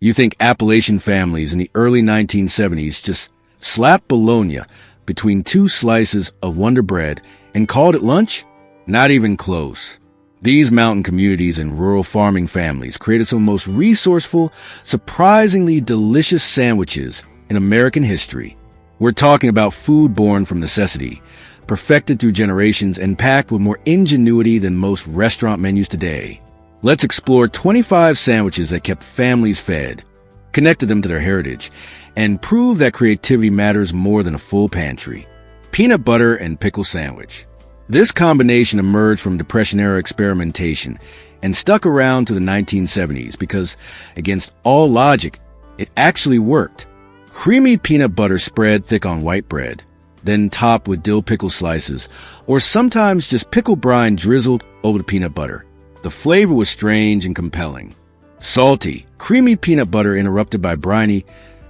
You think Appalachian families in the early 1970s just slapped Bologna between two slices of Wonder Bread and called it lunch? Not even close. These mountain communities and rural farming families created some of the most resourceful, surprisingly delicious sandwiches in American history. We're talking about food born from necessity, perfected through generations and packed with more ingenuity than most restaurant menus today. Let's explore 25 sandwiches that kept families fed, connected them to their heritage, and prove that creativity matters more than a full pantry. Peanut butter and pickle sandwich. This combination emerged from Depression-era experimentation and stuck around to the 1970s because, against all logic, it actually worked. Creamy peanut butter spread thick on white bread, then topped with dill pickle slices, or sometimes just pickle brine drizzled over the peanut butter. The flavor was strange and compelling. Salty, creamy peanut butter interrupted by briny,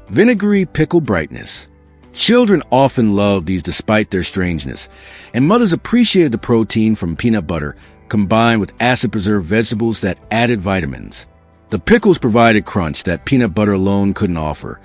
vinegary pickle brightness. Children often loved these despite their strangeness, and mothers appreciated the protein from peanut butter combined with acid-preserved vegetables that added vitamins. The pickles provided crunch that peanut butter alone couldn't offer,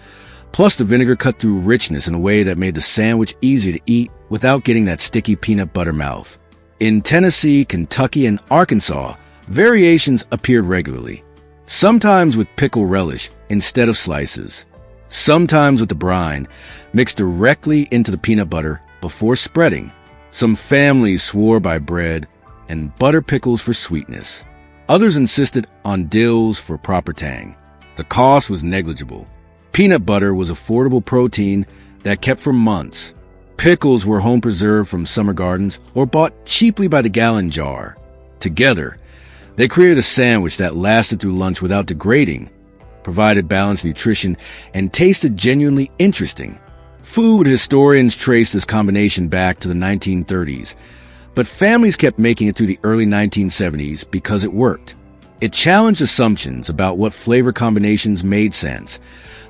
plus the vinegar cut through richness in a way that made the sandwich easier to eat without getting that sticky peanut butter mouth. In Tennessee, Kentucky, and Arkansas, variations appeared regularly, sometimes with pickle relish instead of slices, sometimes with the brine mixed directly into the peanut butter before spreading. Some families swore by bread and butter pickles for sweetness. Others insisted on dills for proper tang. The cost was negligible. Peanut butter was affordable protein that kept for months. Pickles were home preserved from summer gardens or bought cheaply by the gallon jar. Together, they created a sandwich that lasted through lunch without degrading, provided balanced nutrition, and tasted genuinely interesting. Food historians trace this combination back to the 1930s, but families kept making it through the early 1970s because it worked. It challenged assumptions about what flavor combinations made sense,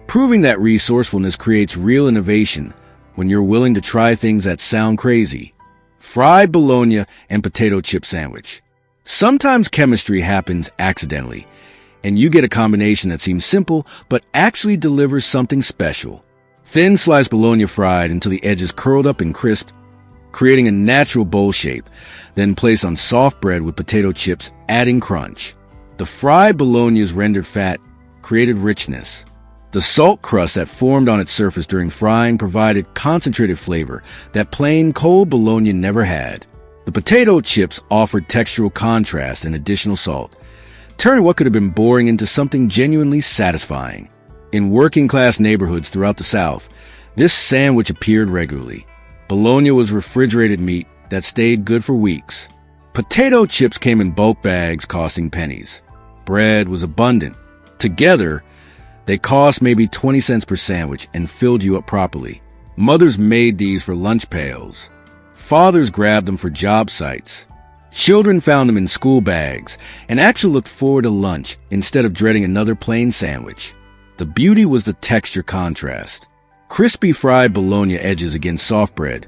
proving that resourcefulness creates real innovation when you're willing to try things that sound crazy. Fried bologna and potato chip sandwich. Sometimes chemistry happens accidentally, and you get a combination that seems simple but actually delivers something special. Thin sliced bologna fried until the edges curled up and crisped, creating a natural bowl shape, then placed on soft bread with potato chips, adding crunch. The fried bologna's rendered fat created richness. The salt crust that formed on its surface during frying provided concentrated flavor that plain cold bologna never had. The potato chips offered textural contrast and additional salt, turning what could have been boring into something genuinely satisfying. In working-class neighborhoods throughout the South, this sandwich appeared regularly. Bologna was refrigerated meat that stayed good for weeks. Potato chips came in bulk bags costing pennies. Bread was abundant. Together, they cost maybe 20 cents per sandwich and filled you up properly. Mothers made these for lunch pails. Fathers grabbed them for job sites. Children found them in school bags and actually looked forward to lunch instead of dreading another plain sandwich. The beauty was the texture contrast. Crispy fried bologna edges against soft bread,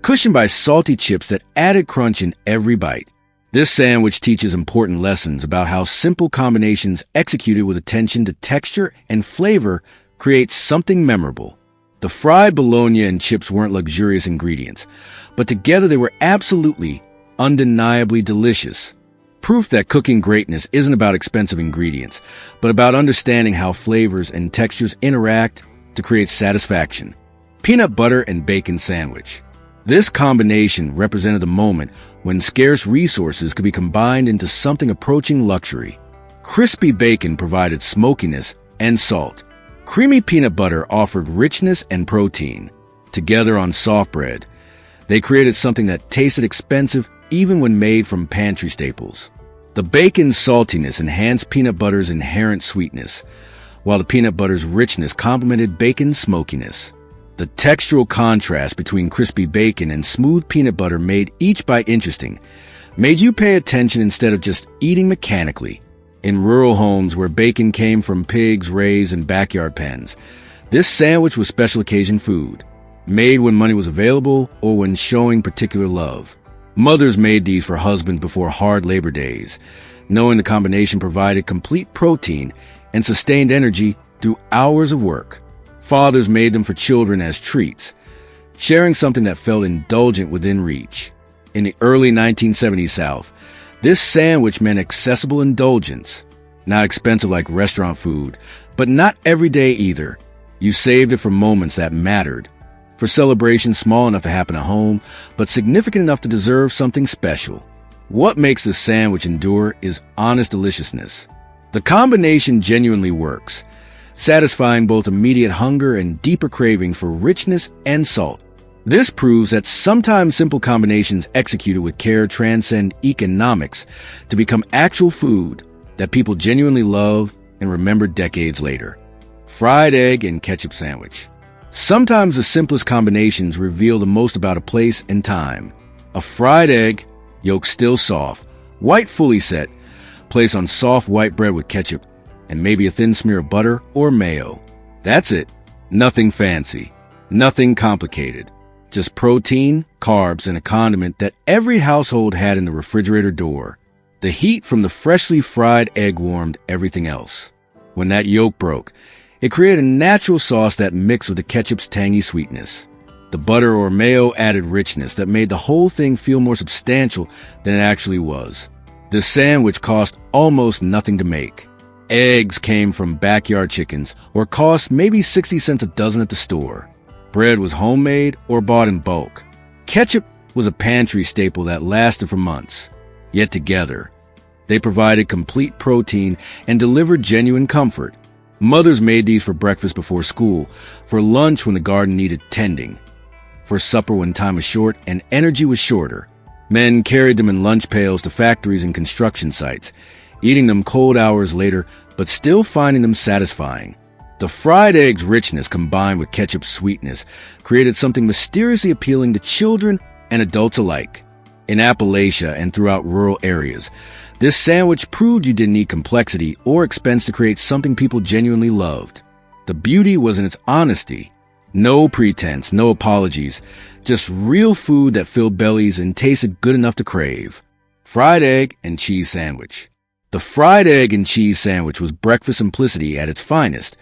cushioned by salty chips that added crunch in every bite. This sandwich teaches important lessons about how simple combinations executed with attention to texture and flavor create something memorable. The fried bologna and chips weren't luxurious ingredients, but together they were absolutely, undeniably delicious. Proof that cooking greatness isn't about expensive ingredients, but about understanding how flavors and textures interact to create satisfaction. Peanut butter and bacon sandwich. This combination represented the moment when scarce resources could be combined into something approaching luxury. Crispy bacon provided smokiness and salt. Creamy peanut butter offered richness and protein. Together on soft bread, they created something that tasted expensive even when made from pantry staples. The bacon's saltiness enhanced peanut butter's inherent sweetness, while the peanut butter's richness complemented bacon's smokiness. The textural contrast between crispy bacon and smooth peanut butter made each bite interesting, made you pay attention instead of just eating mechanically. In rural homes where bacon came from pigs raised in backyard pens, this sandwich was special occasion food, made when money was available or when showing particular love. Mothers made these for husbands before hard labor days, knowing the combination provided complete protein and sustained energy through hours of work. Fathers made them for children as treats, sharing something that felt indulgent within reach. In the early 1970s South, this sandwich meant accessible indulgence, not expensive like restaurant food, but not every day either. You saved it for moments that mattered, for celebrations small enough to happen at home, but significant enough to deserve something special. What makes this sandwich endure is honest deliciousness. The combination genuinely works, satisfying both immediate hunger and deeper craving for richness and salt. This proves that sometimes simple combinations executed with care transcend economics to become actual food that people genuinely love and remember decades later. Fried egg and ketchup sandwich. Sometimes the simplest combinations reveal the most about a place and time. A fried egg, yolk still soft, white fully set, placed on soft white bread with ketchup and maybe a thin smear of butter or mayo. That's it. Nothing fancy. Nothing complicated. Just protein, carbs, and a condiment that every household had in the refrigerator door. The heat from the freshly fried egg warmed everything else. When that yolk broke, it created a natural sauce that mixed with the ketchup's tangy sweetness. The butter or mayo added richness that made the whole thing feel more substantial than it actually was. The sandwich cost almost nothing to make. Eggs came from backyard chickens or cost maybe 60 cents a dozen at the store. Bread was homemade or bought in bulk. Ketchup was a pantry staple that lasted for months. Yet together, they provided complete protein and delivered genuine comfort. Mothers made these for breakfast before school, for lunch when the garden needed tending, for supper when time was short and energy was shorter. Men carried them in lunch pails to factories and construction sites, eating them cold hours later, but still finding them satisfying. The fried egg's richness combined with ketchup's sweetness created something mysteriously appealing to children and adults alike. In Appalachia and throughout rural areas, this sandwich proved you didn't need complexity or expense to create something people genuinely loved. The beauty was in its honesty. No pretense, no apologies, just real food that filled bellies and tasted good enough to crave. Fried egg and cheese sandwich. The fried egg and cheese sandwich was breakfast simplicity at its finest,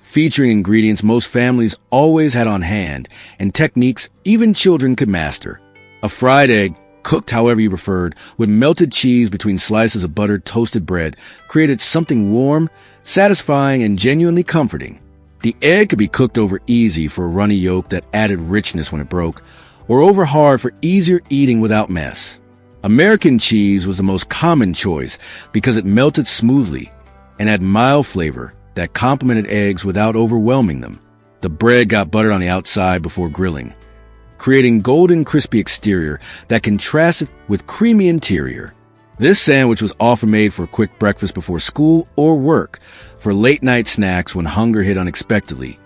featuring ingredients most families always had on hand and techniques even children could master. A fried egg, cooked however you preferred, with melted cheese between slices of buttered toasted bread, created something warm, satisfying, and genuinely comforting. The egg could be cooked over easy for a runny yolk that added richness when it broke, or over hard for easier eating without mess. American cheese was the most common choice because it melted smoothly and had mild flavor that complemented eggs without overwhelming them. The bread got buttered on the outside before grilling, creating golden crispy exterior that contrasted with creamy interior. This sandwich was often made for a quick breakfast before school or work, for late night snacks when hunger hit unexpectedly,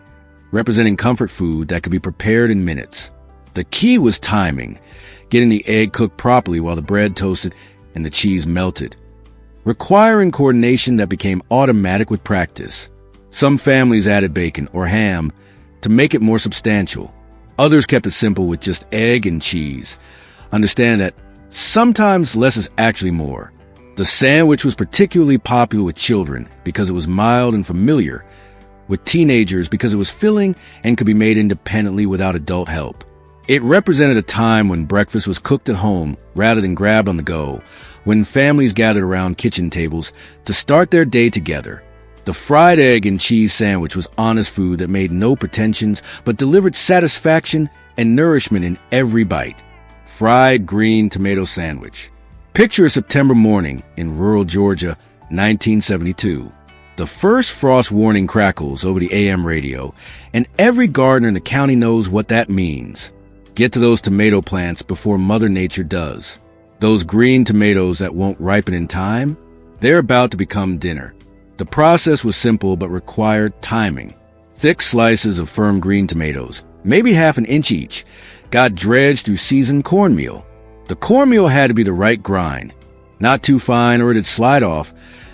representing comfort food that could be prepared in minutes. The key was timing, getting the egg cooked properly while the bread toasted and the cheese melted, requiring coordination that became automatic with practice. Some families added bacon or ham to make it more substantial. Others kept it simple with just egg and cheese. Understand that sometimes less is actually more. The sandwich was particularly popular with children because it was mild and familiar, with teenagers because it was filling and could be made independently without adult help. It represented a time when breakfast was cooked at home rather than grabbed on the go, when families gathered around kitchen tables to start their day together. The fried egg and cheese sandwich was honest food that made no pretensions but delivered satisfaction and nourishment in every bite. Fried green tomato sandwich. Picture a September morning in rural Georgia, 1972. The first frost warning crackles over the AM radio, and every gardener in the county knows what that means. Get to those tomato plants before Mother Nature does. Those green tomatoes that won't ripen in time, they're about to become dinner. The process was simple but required timing. Thick slices of firm green tomatoes, maybe half an inch each, got dredged through seasoned cornmeal. The cornmeal had to be the right grind, not too fine or it'd slide off,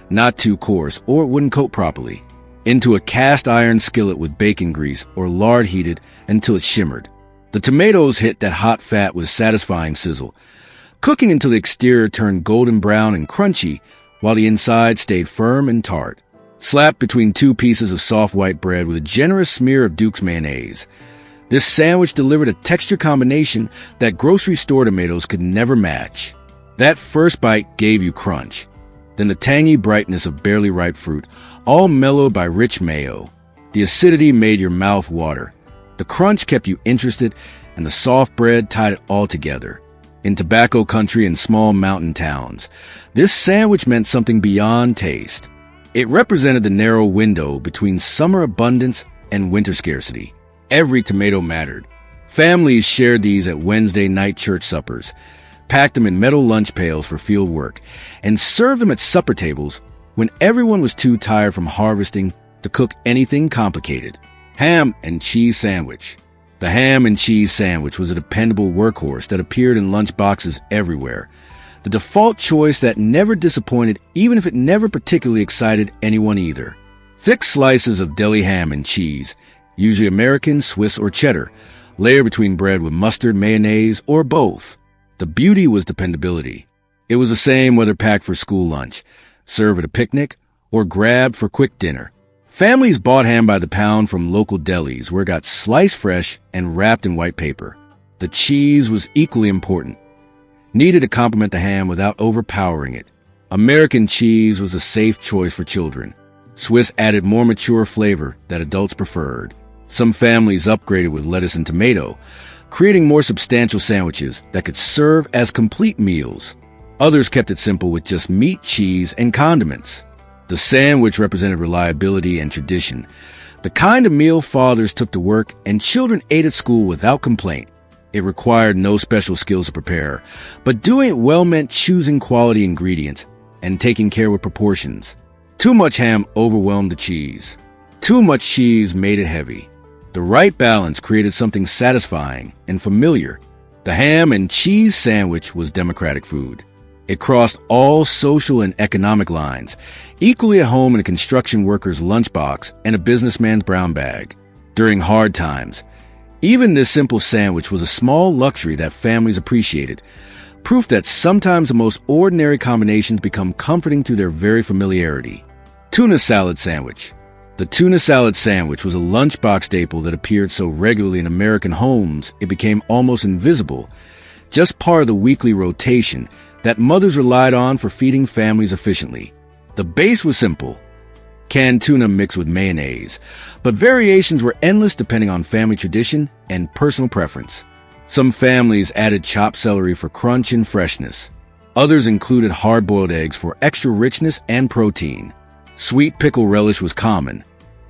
not too coarse or it wouldn't coat properly. Into a cast iron skillet with bacon grease or lard heated until it shimmered. The tomatoes hit that hot fat with satisfying sizzle, cooking until the exterior turned golden brown and crunchy while the inside stayed firm and tart. slapped between two pieces of soft white bread with a generous smear of Duke's mayonnaise. This sandwich delivered a texture combination that grocery store tomatoes could never match. That first bite gave you crunch, then the tangy brightness of barely ripe fruit, all mellowed by rich mayo. The acidity made your mouth water. The crunch kept you interested, and the soft bread tied it all together. In tobacco country and small mountain towns, this sandwich meant something beyond taste. It represented the narrow window between summer abundance and winter scarcity. Every tomato mattered. Families shared these at Wednesday night church suppers, packed them in metal lunch pails for field work, and served them at supper tables when everyone was too tired from harvesting to cook anything complicated. Ham and cheese sandwich. The ham and cheese sandwich was a dependable workhorse that appeared in lunch boxes everywhere. The default choice that never disappointed, even if it never particularly excited anyone either. Thick slices of deli ham and cheese, usually American, Swiss, or cheddar, layered between bread with mustard, mayonnaise, or both. The beauty was dependability. It was the same whether packed for school lunch, served at a picnic, or grabbed for quick dinner. Families bought ham by the pound from local delis where it got sliced fresh and wrapped in white paper. The cheese was equally important, needed to complement the ham without overpowering it. American cheese was a safe choice for children. Swiss added more mature flavor that adults preferred. Some families upgraded with lettuce and tomato, creating more substantial sandwiches that could serve as complete meals. Others kept it simple with just meat, cheese, and condiments. The sandwich represented reliability and tradition, the kind of meal fathers took to work and children ate at school without complaint. It required no special skills to prepare, but doing it well meant choosing quality ingredients and taking care with proportions. Too much ham overwhelmed the cheese. Too much cheese made it heavy. The right balance created something satisfying and familiar. The ham and cheese sandwich was democratic food. It crossed all social and economic lines, equally at home in a construction worker's lunchbox and a businessman's brown bag. During hard times, even this simple sandwich was a small luxury that families appreciated, proof that sometimes the most ordinary combinations become comforting through their very familiarity. Tuna salad sandwich. The tuna salad sandwich was a lunchbox staple that appeared so regularly in American homes it became almost invisible, just part of the weekly rotation that mothers relied on for feeding families efficiently. The base was simple: canned tuna mixed with mayonnaise, but variations were endless depending on family tradition and personal preference. Some families added chopped celery for crunch and freshness. Others included hard-boiled eggs for extra richness and protein. Sweet pickle relish was common,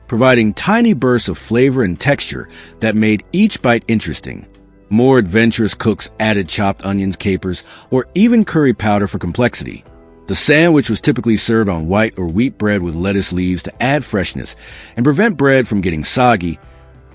providing tiny bursts of flavor and texture that made each bite interesting. More adventurous cooks added chopped onions, capers, or even curry powder for complexity. The sandwich was typically served on white or wheat bread with lettuce leaves to add freshness and prevent bread from getting soggy,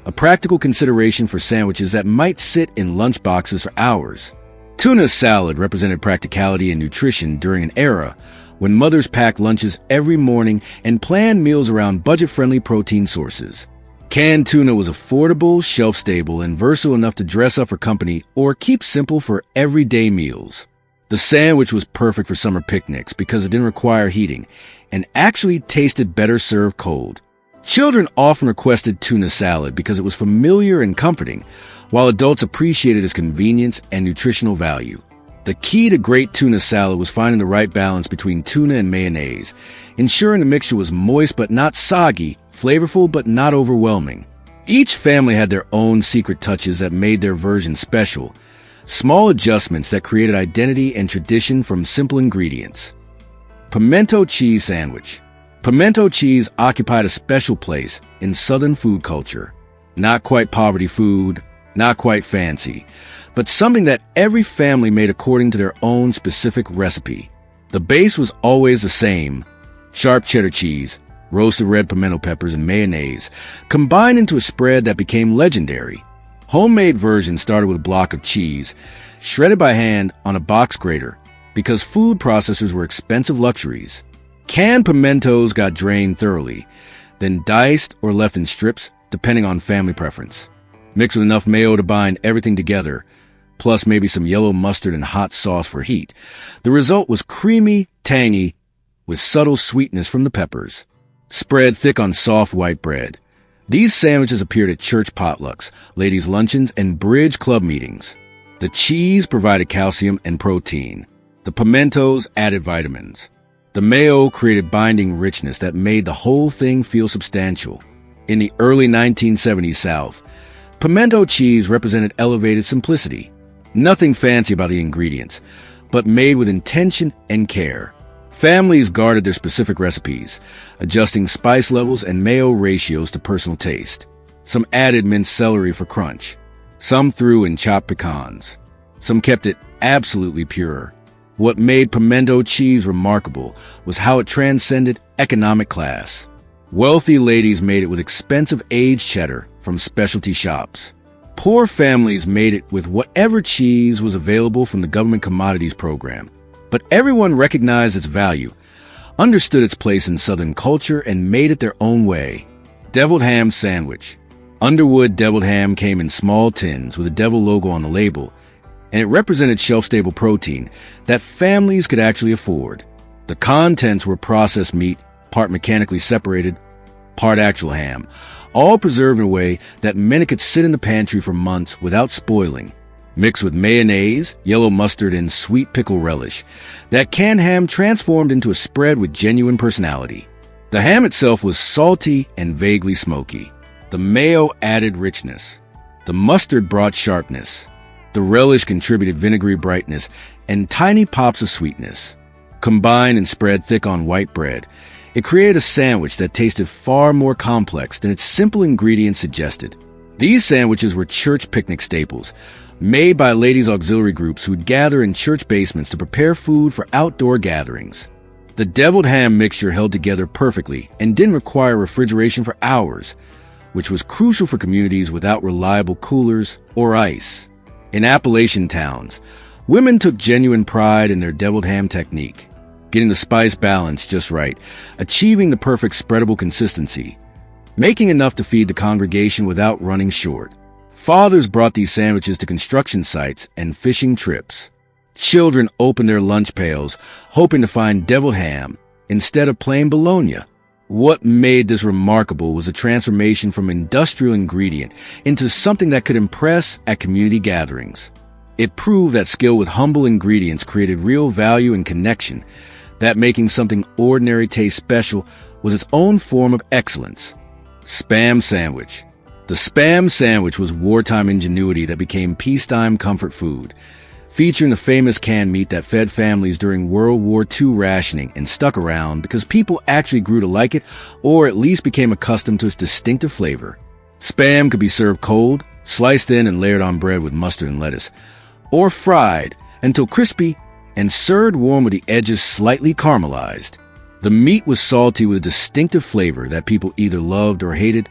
a practical consideration for sandwiches that might sit in lunch boxes for hours. Tuna salad represented practicality and nutrition during an era when mothers packed lunches every morning and planned meals around budget-friendly protein sources. Canned tuna was affordable, shelf-stable, and versatile enough to dress up for company or keep simple for everyday meals. The sandwich was perfect for summer picnics because it didn't require heating and actually tasted better served cold. Children often requested tuna salad because it was familiar and comforting, while adults appreciated its convenience and nutritional value. The key to great tuna salad was finding the right balance between tuna and mayonnaise, ensuring the mixture was moist but not soggy, flavorful but not overwhelming. Each family had their own secret touches that made their version special, small adjustments that created identity and tradition from simple ingredients. Pimento cheese sandwich. Pimento cheese occupied a special place in Southern food culture. Not quite poverty food, not quite fancy, but something that every family made according to their own specific recipe. The base was always the same: sharp cheddar cheese, roasted red pimento peppers, and mayonnaise, combined into a spread that became legendary. Homemade versions started with a block of cheese, shredded by hand on a box grater, because food processors were expensive luxuries. Canned pimentos got drained thoroughly, then diced or left in strips, depending on family preference. Mixed with enough mayo to bind everything together, plus maybe some yellow mustard and hot sauce for heat. The result was creamy, tangy, with subtle sweetness from the peppers. spread thick on soft white bread. These sandwiches appeared at church potlucks, ladies' luncheons, and bridge club meetings. The cheese provided calcium and protein. The pimentos added vitamins. The mayo created binding richness that made the whole thing feel substantial. In the early 1970s South, pimento cheese represented elevated simplicity. Nothing fancy about the ingredients, but made with intention and care. Families guarded their specific recipes, adjusting spice levels and mayo ratios to personal taste. Some added minced celery for crunch. Some threw in chopped pecans. Some kept it absolutely pure. What made pimento cheese remarkable was how it transcended economic class. Wealthy ladies made it with expensive aged cheddar from specialty shops. Poor families made it with whatever cheese was available from the government commodities program. But everyone recognized its value, understood its place in Southern culture, and made it their own way. Deviled ham sandwich. Underwood deviled ham came in small tins with a devil logo on the label, and it represented shelf-stable protein that families could actually afford. The contents were processed meat, part mechanically separated, part actual ham, all preserved in a way that meant it could sit in the pantry for months without spoiling. Mixed with mayonnaise, yellow mustard, and sweet pickle relish, that canned ham transformed into a spread with genuine personality. The ham itself was salty and vaguely smoky. The mayo added richness. The mustard brought sharpness. The relish contributed vinegary brightness and tiny pops of sweetness. Combined and spread thick on white bread, it created a sandwich that tasted far more complex than its simple ingredients suggested. These sandwiches were church picnic staples, made by ladies' auxiliary groups who'd gather in church basements to prepare food for outdoor gatherings. The deviled ham mixture held together perfectly and didn't require refrigeration for hours, which was crucial for communities without reliable coolers or ice. In Appalachian towns, women took genuine pride in their deviled ham technique, getting the spice balance just right, achieving the perfect spreadable consistency, making enough to feed the congregation without running short. Fathers brought these sandwiches to construction sites and fishing trips. Children opened their lunch pails, hoping to find deviled ham instead of plain Bologna. What made this remarkable was a transformation from industrial ingredient into something that could impress at community gatherings. It proved that skill with humble ingredients created real value and connection, that making something ordinary taste special was its own form of excellence. Spam sandwich. The Spam sandwich was wartime ingenuity that became peacetime comfort food, featuring the famous canned meat that fed families during World War II rationing and stuck around because people actually grew to like it or at least became accustomed to its distinctive flavor. Spam could be served cold, sliced thin and layered on bread with mustard and lettuce, or fried until crispy and served warm with the edges slightly caramelized. The meat was salty with a distinctive flavor that people either loved or hated,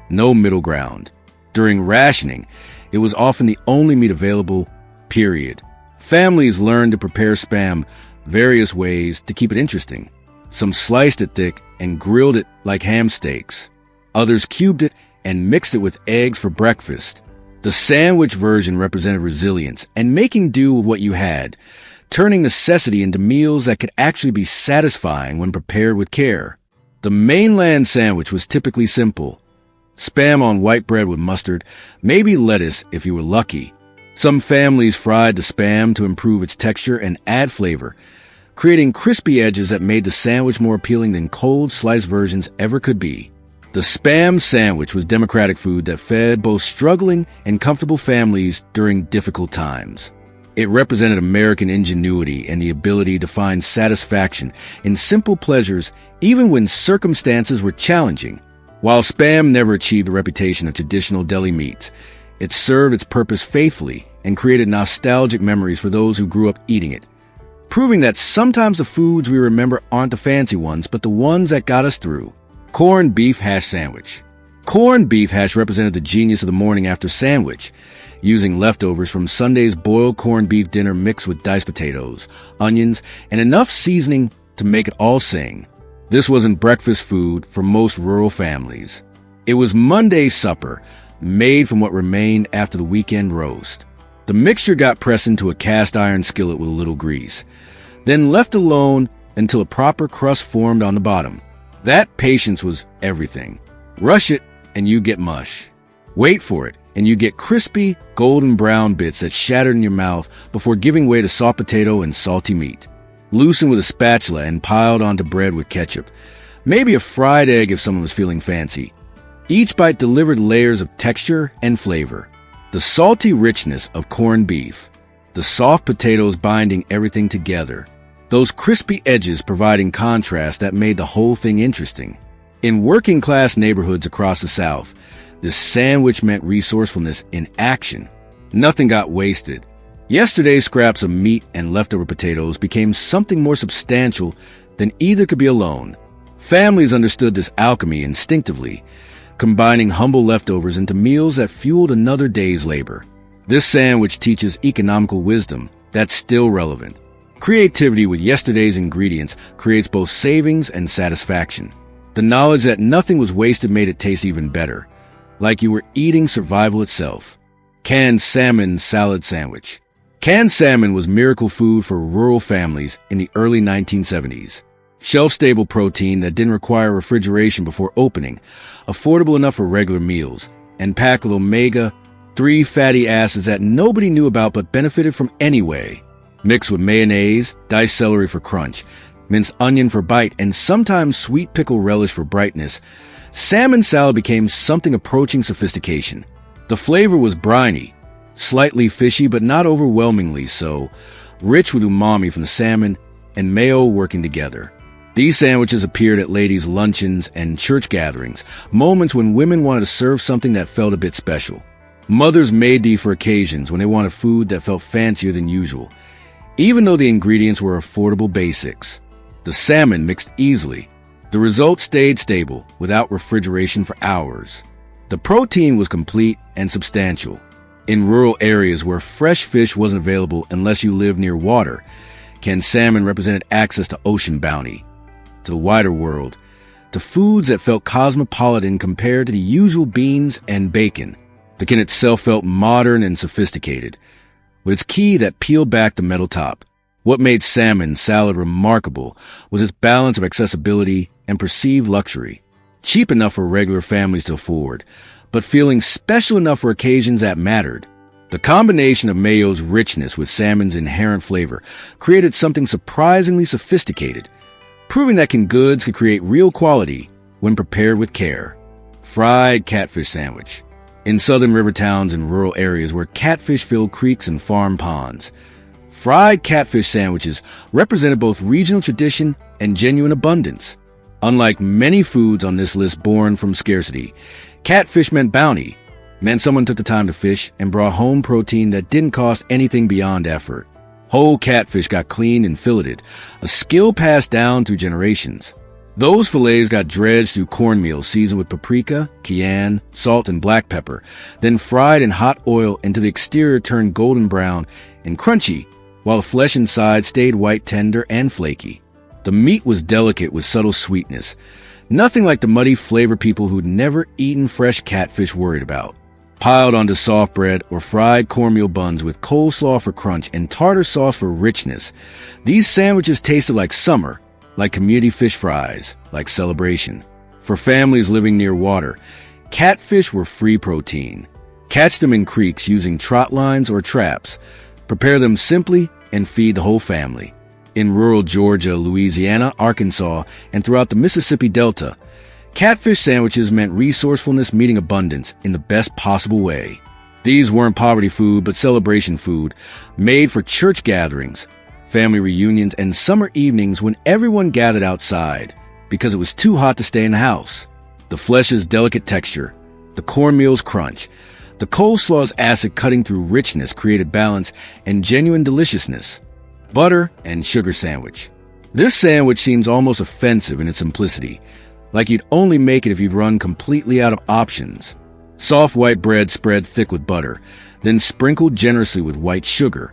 no middle ground. During rationing, it was often the only meat available, period. Families learned to prepare Spam various ways to keep it interesting. Some sliced it thick and grilled it like ham steaks. Others cubed it and mixed it with eggs for breakfast. The sandwich version represented resilience and making do with what you had, turning necessity into meals that could actually be satisfying when prepared with care. The mainland sandwich was typically simple. Spam on white bread with mustard, maybe lettuce if you were lucky. Some families fried the Spam to improve its texture and add flavor, creating crispy edges that made the sandwich more appealing than cold sliced versions ever could be. The Spam sandwich was democratic food that fed both struggling and comfortable families during difficult times. It represented American ingenuity and the ability to find satisfaction in simple pleasures even when circumstances were challenging. While Spam never achieved a reputation of traditional deli meats, it served its purpose faithfully and created nostalgic memories for those who grew up eating it, proving that sometimes the foods we remember aren't the fancy ones, but the ones that got us through. Corned beef hash sandwich. Corned beef hash represented the genius of the morning after sandwich, using leftovers from Sunday's boiled corned beef dinner mixed with diced potatoes, onions, and enough seasoning to make it all sing. This wasn't breakfast food for most rural families. It was Monday's supper, made from what remained after the weekend roast. The mixture got pressed into a cast iron skillet with a little grease, then left alone until a proper crust formed on the bottom. That patience was everything. Rush it, and you get mush. Wait for it, and you get crispy, golden brown bits that shattered in your mouth before giving way to soft potato and salty meat. Loosened with a spatula and piled onto bread with ketchup. Maybe a fried egg if someone was feeling fancy. Each bite delivered layers of texture and flavor. The salty richness of corned beef. The soft potatoes binding everything together. Those crispy edges providing contrast that made the whole thing interesting. In working-class neighborhoods across the South, this sandwich meant resourcefulness in action. Nothing got wasted. Yesterday's scraps of meat and leftover potatoes became something more substantial than either could be alone. Families understood this alchemy instinctively, combining humble leftovers into meals that fueled another day's labor. This sandwich teaches economical wisdom that's still relevant. Creativity with yesterday's ingredients creates both savings and satisfaction. The knowledge that nothing was wasted made it taste even better, like you were eating survival itself. Canned salmon salad sandwich. Canned salmon was miracle food for rural families in the early 1970s. Shelf-stable protein that didn't require refrigeration before opening, affordable enough for regular meals, and packed with omega-3 fatty acids that nobody knew about but benefited from anyway. Mixed with mayonnaise, diced celery for crunch, minced onion for bite, and sometimes sweet pickle relish for brightness, salmon salad became something approaching sophistication. The flavor was briny, slightly fishy but not overwhelmingly so, rich with umami from the salmon and mayo working together. These sandwiches appeared at ladies' luncheons and church gatherings, moments when women wanted to serve something that felt a bit special. Mothers made these for occasions when they wanted food that felt fancier than usual, even though the ingredients were affordable basics. The salmon mixed easily. The result stayed stable, without refrigeration for hours. The protein was complete and substantial. In rural areas where fresh fish wasn't available unless you lived near water, canned salmon represented access to ocean bounty, to the wider world, to foods that felt cosmopolitan compared to the usual beans and bacon. The can itself felt modern and sophisticated, with its key that peeled back the metal top. What made salmon salad remarkable was its balance of accessibility and perceived luxury. Cheap enough for regular families to afford, but feeling special enough for occasions that mattered. The combination of mayo's richness with salmon's inherent flavor created something surprisingly sophisticated, proving that canned goods could create real quality when prepared with care. Fried catfish sandwich. In southern river towns and rural areas where catfish filled creeks and farm ponds, fried catfish sandwiches represented both regional tradition and genuine abundance. Unlike many foods on this list born from scarcity, catfish meant bounty, meant someone took the time to fish and brought home protein that didn't cost anything beyond effort. Whole catfish got cleaned and filleted, a skill passed down through generations. Those fillets got dredged through cornmeal seasoned with paprika, cayenne, salt, and black pepper, then fried in hot oil until the exterior turned golden brown and crunchy, while the flesh inside stayed white, tender, and flaky. The meat was delicate with subtle sweetness, nothing like the muddy flavor people who'd never eaten fresh catfish worried about. Piled onto soft bread or fried cornmeal buns with coleslaw for crunch and tartar sauce for richness, these sandwiches tasted like summer, like community fish fries, like celebration. For families living near water, catfish were free protein. Catch them in creeks using trot lines or traps. Prepare them simply and feed the whole family. In rural Georgia, Louisiana, Arkansas, and throughout the Mississippi Delta, catfish sandwiches meant resourcefulness meeting abundance in the best possible way. These weren't poverty food, but celebration food, made for church gatherings, family reunions, and summer evenings when everyone gathered outside because it was too hot to stay in the house. The flesh's delicate texture, the cornmeal's crunch, the coleslaw's acid cutting through richness created balance and genuine deliciousness. Butter and sugar sandwich. This sandwich seems almost offensive in its simplicity, like you'd only make it if you'd run completely out of options. Soft white bread spread thick with butter, then sprinkled generously with white sugar,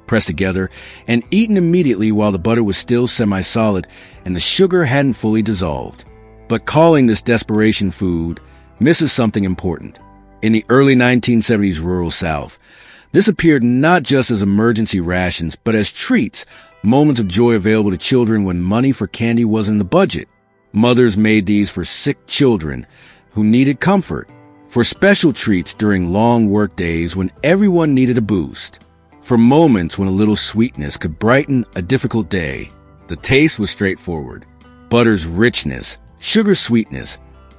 pressed together and eaten immediately while the butter was still semi-solid and the sugar hadn't fully dissolved. But calling this desperation food misses something important. In the early 1970s rural South, this appeared not just as emergency rations, but as treats, moments of joy available to children when money for candy wasn't in the budget. Mothers made these for sick children who needed comfort, for special treats during long work days when everyone needed a boost, for moments when a little sweetness could brighten a difficult day. The taste was straightforward. Butter's richness, sugar's sweetness,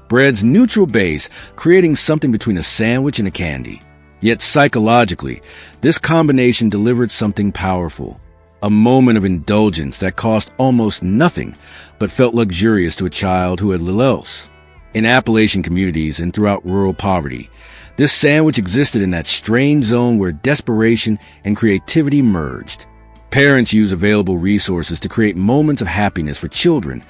bread's neutral base, creating something between a sandwich and a candy. Yet psychologically, this combination delivered something powerful. A moment of indulgence that cost almost nothing, but felt luxurious to a child who had little else. In Appalachian communities and throughout rural poverty, this sandwich existed in that strange zone where desperation and creativity merged. Parents use available resources to create moments of happiness for children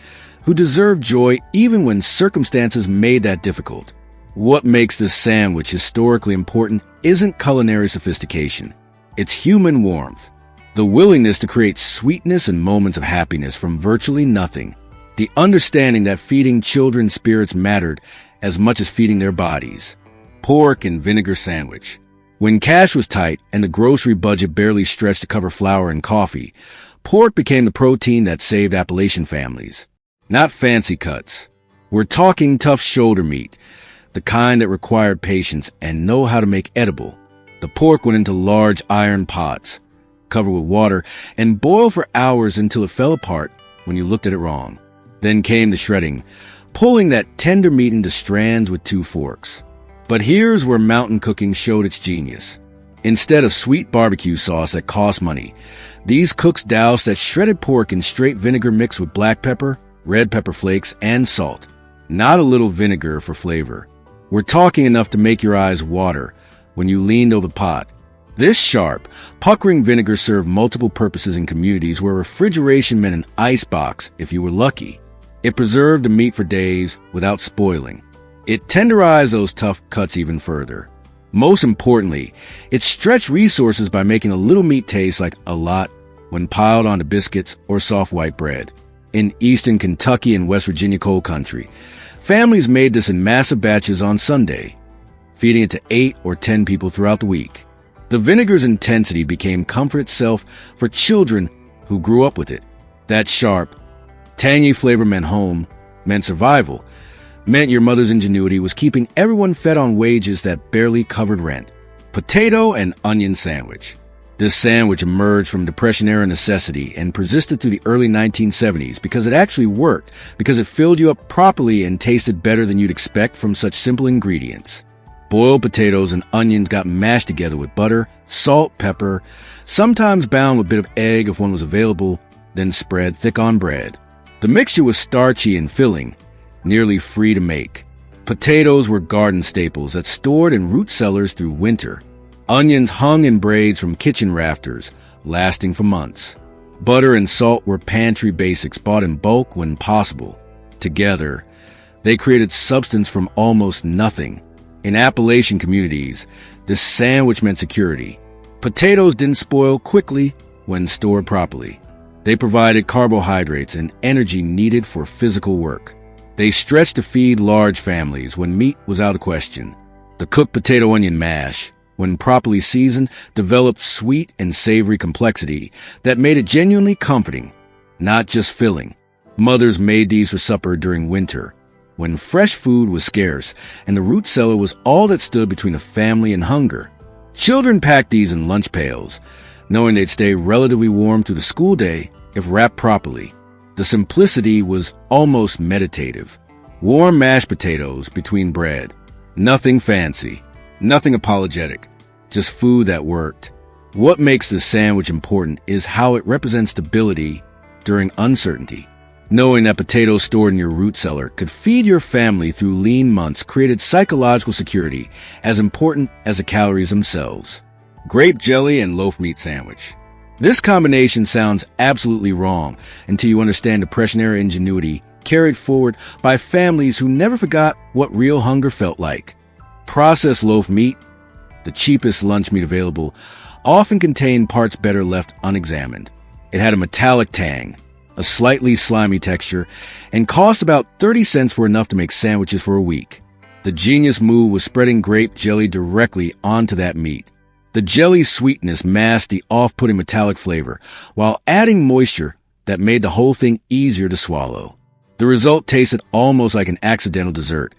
who deserve joy even when circumstances made that difficult. What makes this sandwich historically important isn't culinary sophistication. It's human warmth. The willingness to create sweetness and moments of happiness from virtually nothing. The understanding that feeding children's spirits mattered as much as feeding their bodies. Pork and vinegar sandwich. When cash was tight and the grocery budget barely stretched to cover flour and coffee, pork became the protein that saved Appalachian families. Not fancy cuts. We're talking tough shoulder meat, the kind that required patience and know how to make edible. The pork went into large iron pots, covered with water, and boiled for hours until it fell apart when you looked at it wrong. Then came the shredding, pulling that tender meat into strands with 2 forks. But here's where mountain cooking showed its genius. Instead of sweet barbecue sauce that cost money, these cooks doused that shredded pork in straight vinegar mixed with black pepper, red pepper flakes, and salt. Not a little vinegar for flavor. We're talking enough to make your eyes water when you leaned over the pot. This sharp, puckering vinegar served multiple purposes in communities where refrigeration meant an ice box if you were lucky. It preserved the meat for days without spoiling. It tenderized those tough cuts even further. Most importantly, it stretched resources by making a little meat taste like a lot when piled onto biscuits or soft white bread. In eastern Kentucky and West Virginia coal country, families made this in massive batches on Sunday, feeding it to 8 or 10 people throughout the week. The vinegar's intensity became comfort itself for children who grew up with it. That sharp, tangy flavor meant home, meant survival, meant your mother's ingenuity was keeping everyone fed on wages that barely covered rent. Potato and onion sandwich. This sandwich emerged from Depression-era necessity and persisted through the early 1970s because it actually worked, because it filled you up properly and tasted better than you'd expect from such simple ingredients. Boiled potatoes and onions got mashed together with butter, salt, pepper, sometimes bound with a bit of egg if one was available, then spread thick on bread. The mixture was starchy and filling, nearly free to make. Potatoes were garden staples that stored in root cellars through winter. Onions hung in braids from kitchen rafters, lasting for months. Butter and salt were pantry basics bought in bulk when possible. Together, they created substance from almost nothing. In Appalachian communities, this sandwich meant security. Potatoes didn't spoil quickly when stored properly. They provided carbohydrates and energy needed for physical work. They stretched to feed large families when meat was out of question. The cooked potato onion mash, when properly seasoned, developed sweet and savory complexity that made it genuinely comforting, not just filling. Mothers made these for supper during winter, when fresh food was scarce and the root cellar was all that stood between a family and hunger. Children packed these in lunch pails, knowing they'd stay relatively warm through the school day if wrapped properly. The simplicity was almost meditative. Warm mashed potatoes between bread. Nothing fancy. Nothing apologetic. Just food that worked. What makes this sandwich important is how it represents stability during uncertainty. Knowing that potatoes stored in your root cellar could feed your family through lean months created psychological security as important as the calories themselves. Grape jelly and loaf meat sandwich. This combination sounds absolutely wrong until you understand Depression-era ingenuity carried forward by families who never forgot what real hunger felt like. Processed loaf meat, the cheapest lunch meat available, often contained parts better left unexamined. It had a metallic tang, a slightly slimy texture, and cost about 30 cents for enough to make sandwiches for a week. The genius move was spreading grape jelly directly onto that meat. The jelly's sweetness masked the off-putting metallic flavor, while adding moisture that made the whole thing easier to swallow. The result tasted almost like an accidental dessert,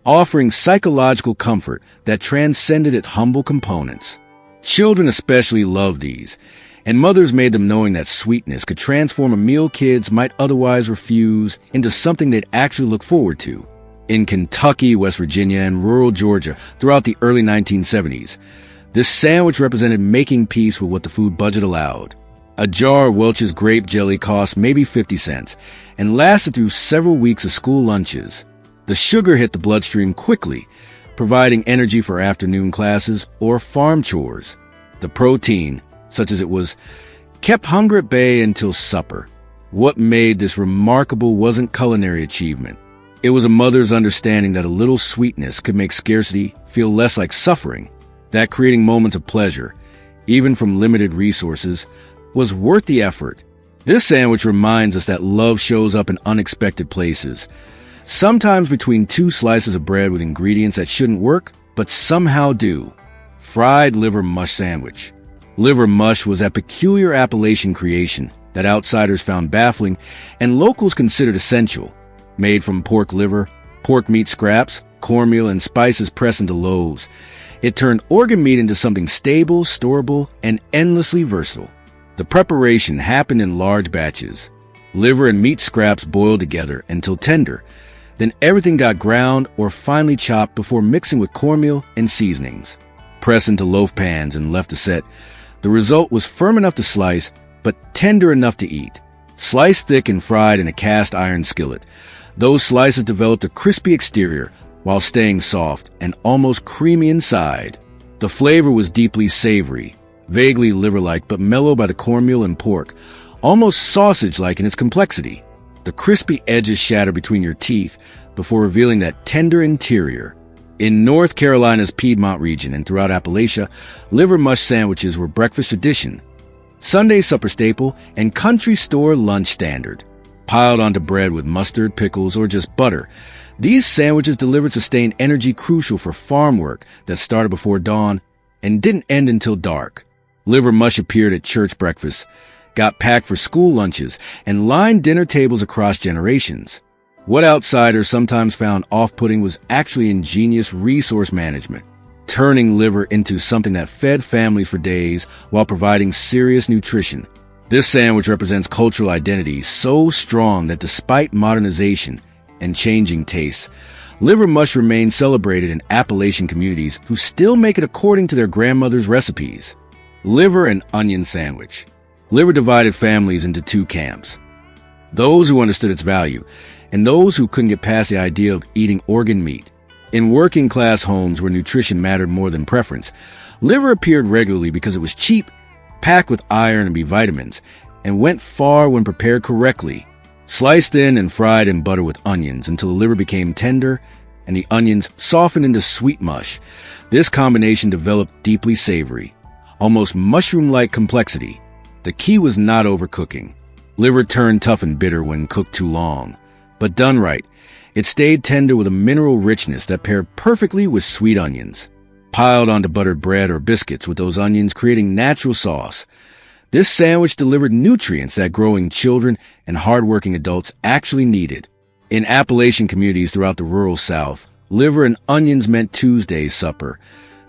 offering psychological comfort that transcended its humble components. Children especially loved these, and mothers made them knowing that sweetness could transform a meal kids might otherwise refuse into something they'd actually look forward to. In Kentucky, West Virginia, and rural Georgia throughout the early 1970s, this sandwich represented making peace with what the food budget allowed. A jar of Welch's grape jelly cost maybe 50 cents and lasted through several weeks of school lunches. The sugar hit the bloodstream quickly, providing energy for afternoon classes or farm chores. The protein, such as it was, kept hunger at bay until supper. What made this remarkable wasn't culinary achievement. It was a mother's understanding that a little sweetness could make scarcity feel less like suffering, that creating moments of pleasure, even from limited resources, was worth the effort. This sandwich reminds us that love shows up in unexpected places, sometimes between two slices of bread with ingredients that shouldn't work, but somehow do. Fried liver mush sandwich. Liver mush was a peculiar Appalachian creation that outsiders found baffling and locals considered essential. Made from pork liver, pork meat scraps, cornmeal, and spices pressed into loaves, it turned organ meat into something stable, storable, and endlessly versatile. The preparation happened in large batches. Liver and meat scraps boiled together until tender. Then everything got ground or finely chopped before mixing with cornmeal and seasonings. Pressed into loaf pans and left to set, the result was firm enough to slice, but tender enough to eat. Sliced thick and fried in a cast iron skillet, those slices developed a crispy exterior while staying soft and almost creamy inside. The flavor was deeply savory, vaguely liver-like but mellow by the cornmeal and pork, almost sausage-like in its complexity. The crispy edges shatter between your teeth before revealing that tender interior. In North Carolina's Piedmont region and throughout Appalachia, liver mush sandwiches were breakfast tradition, Sunday supper staple, and country store lunch standard. Piled onto bread with mustard, pickles, or just butter, these sandwiches delivered sustained energy crucial for farm work that started before dawn and didn't end until dark. Liver mush appeared at church breakfasts, got packed for school lunches, and lined dinner tables across generations. What outsiders sometimes found off-putting was actually ingenious resource management, turning liver into something that fed families for days while providing serious nutrition. This sandwich represents cultural identity so strong that despite modernization and changing tastes, liver mush remains celebrated in Appalachian communities who still make it according to their grandmother's recipes. Liver and onion sandwich. Liver divided families into two camps: those who understood its value and those who couldn't get past the idea of eating organ meat. In working-class homes where nutrition mattered more than preference, liver appeared regularly because it was cheap, packed with iron and B vitamins, and went far when prepared correctly. Sliced thin and fried in butter with onions until the liver became tender and the onions softened into sweet mush. This combination developed deeply savory, almost mushroom-like complexity. The key was not overcooking. Liver turned tough and bitter when cooked too long, but done right, it stayed tender with a mineral richness that paired perfectly with sweet onions. Piled onto buttered bread or biscuits with those onions creating natural sauce. This sandwich delivered nutrients that growing children and hardworking adults actually needed. In Appalachian communities throughout the rural South, liver and onions meant Tuesday's supper,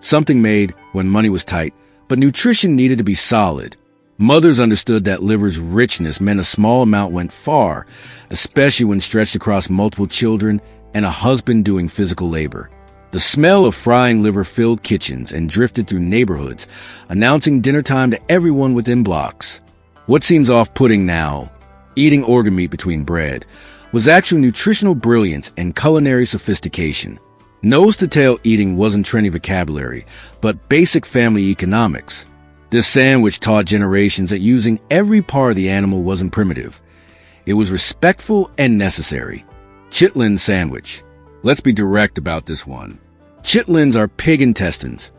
something made when money was tight, but nutrition needed to be solid. Mothers understood that liver's richness meant a small amount went far, especially when stretched across multiple children and a husband doing physical labor. The smell of frying liver filled kitchens and drifted through neighborhoods, announcing dinner time to everyone within blocks. What seems off-putting now, eating organ meat between bread, was actual nutritional brilliance and culinary sophistication. Nose-to-tail eating wasn't trendy vocabulary, but basic family economics. This sandwich taught generations that using every part of the animal wasn't primitive. It was respectful and necessary. Chitlins sandwich. Let's be direct about this one. Chitlins are pig intestines,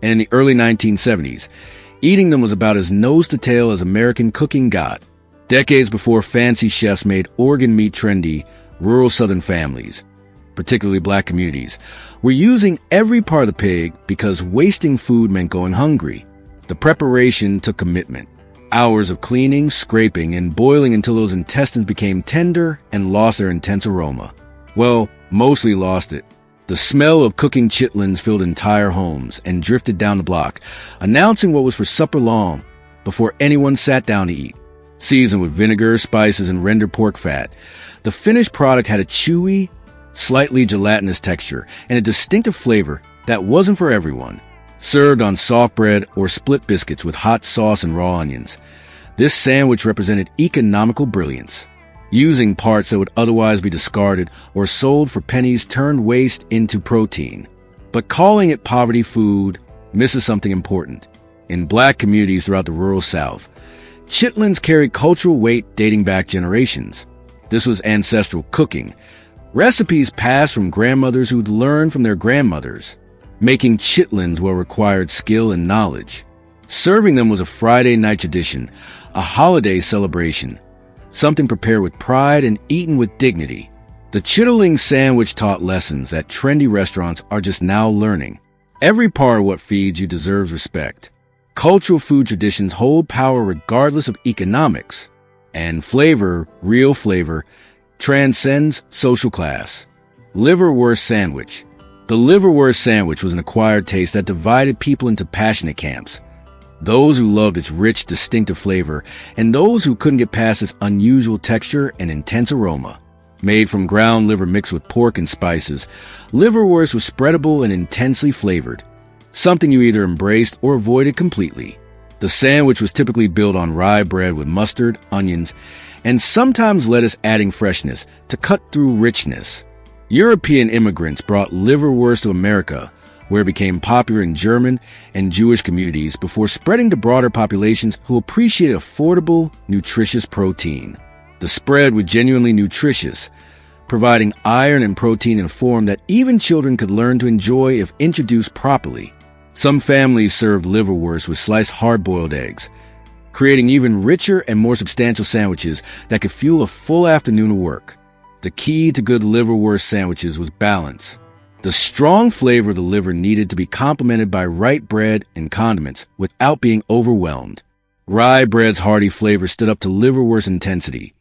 and in the early 1970s, eating them was about as nose-to-tail as American cooking got. Decades before fancy chefs made organ meat trendy, rural Southern families, particularly black communities, were using every part of the pig because wasting food meant going hungry. The preparation took commitment. Hours of cleaning, scraping, and boiling until those intestines became tender and lost their intense aroma. Well, mostly lost it. The smell of cooking chitlins filled entire homes and drifted down the block, announcing what was for supper long before anyone sat down to eat. Seasoned with vinegar, spices, and rendered pork fat, the finished product had a chewy, slightly gelatinous texture and a distinctive flavor that wasn't for everyone. Served on soft bread or split biscuits with hot sauce and raw onions, this sandwich represented economical brilliance. Using parts that would otherwise be discarded or sold for pennies turned waste into protein. But calling it poverty food misses something important. In black communities throughout the rural South, chitlins carried cultural weight dating back generations. This was ancestral cooking, recipes passed from grandmothers who'd learned from their grandmothers. Making chitlins required skill and knowledge. Serving them was a Friday night tradition, a holiday celebration, something prepared with pride and eaten with dignity. The Chitterlings sandwich taught lessons that trendy restaurants are just now learning. Every part of what feeds you deserves respect. Cultural food traditions hold power regardless of economics. And flavor, real flavor, transcends social class. Liverwurst Sandwich. The Liverwurst Sandwich was an acquired taste that divided people into passionate camps. Those who loved its rich, distinctive flavor, and those who couldn't get past its unusual texture and intense aroma. Made from ground liver mixed with pork and spices, liverwurst was spreadable and intensely flavored, something you either embraced or avoided completely. The sandwich was typically built on rye bread with mustard, onions, and sometimes lettuce, adding freshness to cut through richness. European immigrants brought liverwurst to America, where it became popular in German and Jewish communities before spreading to broader populations who appreciate affordable, nutritious protein. The spread was genuinely nutritious, providing iron and protein in a form that even children could learn to enjoy if introduced properly. Some families served liverwurst with sliced hard-boiled eggs, creating even richer and more substantial sandwiches that could fuel a full afternoon of work. The key to good liverwurst sandwiches was balance. The strong flavor of the liver needed to be complemented by right bread and condiments without being overwhelmed. Rye bread's hearty flavor stood up to liverwurst intensity,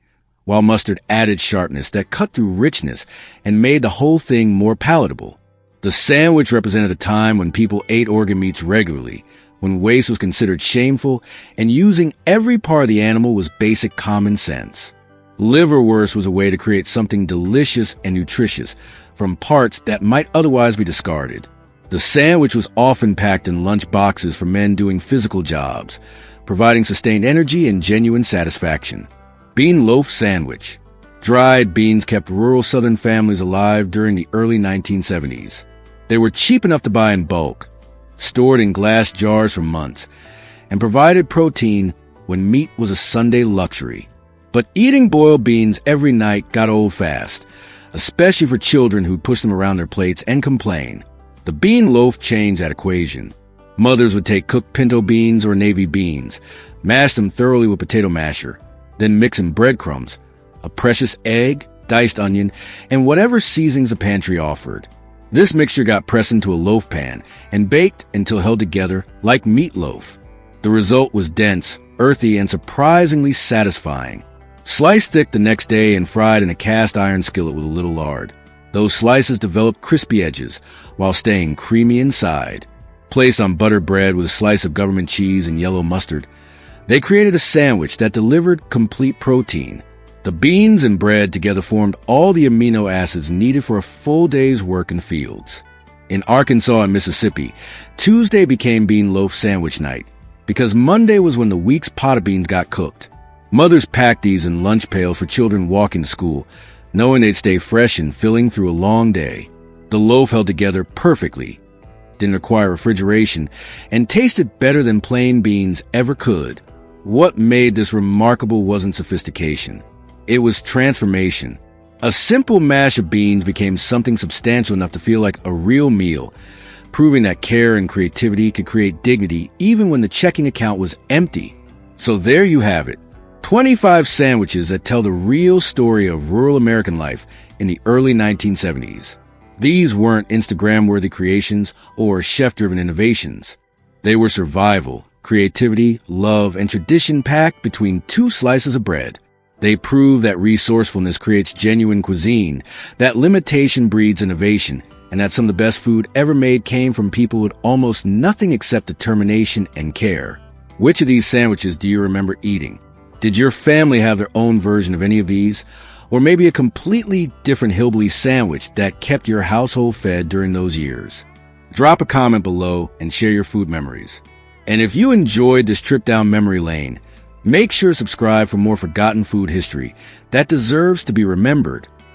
while mustard added sharpness that cut through richness and made the whole thing more palatable. The sandwich represented a time when people ate organ meats regularly, when waste was considered shameful, and using every part of the animal was basic common sense. Liverwurst was a way to create something delicious and nutritious from parts that might otherwise be discarded. The sandwich was often packed in lunch boxes for men doing physical jobs, providing sustained energy and genuine satisfaction. Bean Loaf Sandwich. Dried beans kept rural Southern families alive during the early 1970s. They were cheap enough to buy in bulk, stored in glass jars for months, and provided protein when meat was a Sunday luxury. But eating boiled beans every night got old fast, especially for children who'd push them around their plates and complain. The bean loaf changed that equation. Mothers would take cooked pinto beans or navy beans, mash them thoroughly with potato masher, then mix in breadcrumbs, a precious egg, diced onion, and whatever seasonings the pantry offered. This mixture got pressed into a loaf pan and baked until held together like meatloaf. The result was dense, earthy, and surprisingly satisfying. Sliced thick the next day and fried in a cast iron skillet with a little lard. Those slices developed crispy edges while staying creamy inside. Placed on buttered bread with a slice of government cheese and yellow mustard, they created a sandwich that delivered complete protein. The beans and bread together formed all the amino acids needed for a full day's work in the fields. In Arkansas and Mississippi, Tuesday became bean loaf sandwich night because Monday was when the week's pot of beans got cooked. Mothers packed these in lunch pails for children walking to school, knowing they'd stay fresh and filling through a long day. The loaf held together perfectly, didn't require refrigeration, and tasted better than plain beans ever could. What made this remarkable wasn't sophistication. It was transformation. A simple mash of beans became something substantial enough to feel like a real meal, proving that care and creativity could create dignity even when the checking account was empty. So there you have it. 25 sandwiches that tell the real story of rural American life in the early 1970s. These weren't Instagram-worthy creations or chef-driven innovations. They were survival, creativity, love, and tradition packed between two slices of bread. They prove that resourcefulness creates genuine cuisine, that limitation breeds innovation, and that some of the best food ever made came from people with almost nothing except determination and care. Which of these sandwiches do you remember eating? Did your family have their own version of any of these? Or maybe a completely different hillbilly sandwich that kept your household fed during those years? Drop a comment below and share your food memories. And if you enjoyed this trip down memory lane, make sure to subscribe for more forgotten food history that deserves to be remembered.